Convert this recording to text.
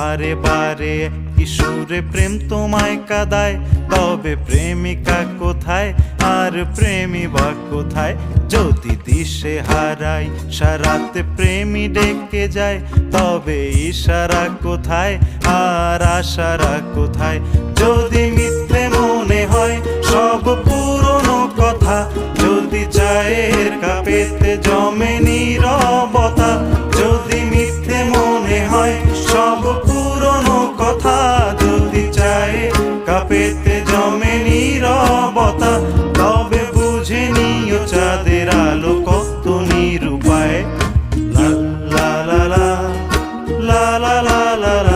বারে বারে কিশোরে প্রেম তোমায় কাঁদায়, তবে প্রেমিকা কোথায় আর প্রেমী বা কোথায়? যদি দিশে হারাই সারাতে প্রেমী ডেকে যায়, তবে ইশারা কোথায় আর আশারা কোথায়? যদি মিথ্যে মনে হয় সব পুরনো কথা, যদি চায়ের কাপেতে জমে নীরবতা, যদি মিথ্যে মনে হয় সব পুরনো কথা, যদি চায়ের কাপেতে জমে নীরবতা, তবে বুঝে নিও চাঁদের আলো কত নিরূপায়। লা লা লা লা লা লা লা লা।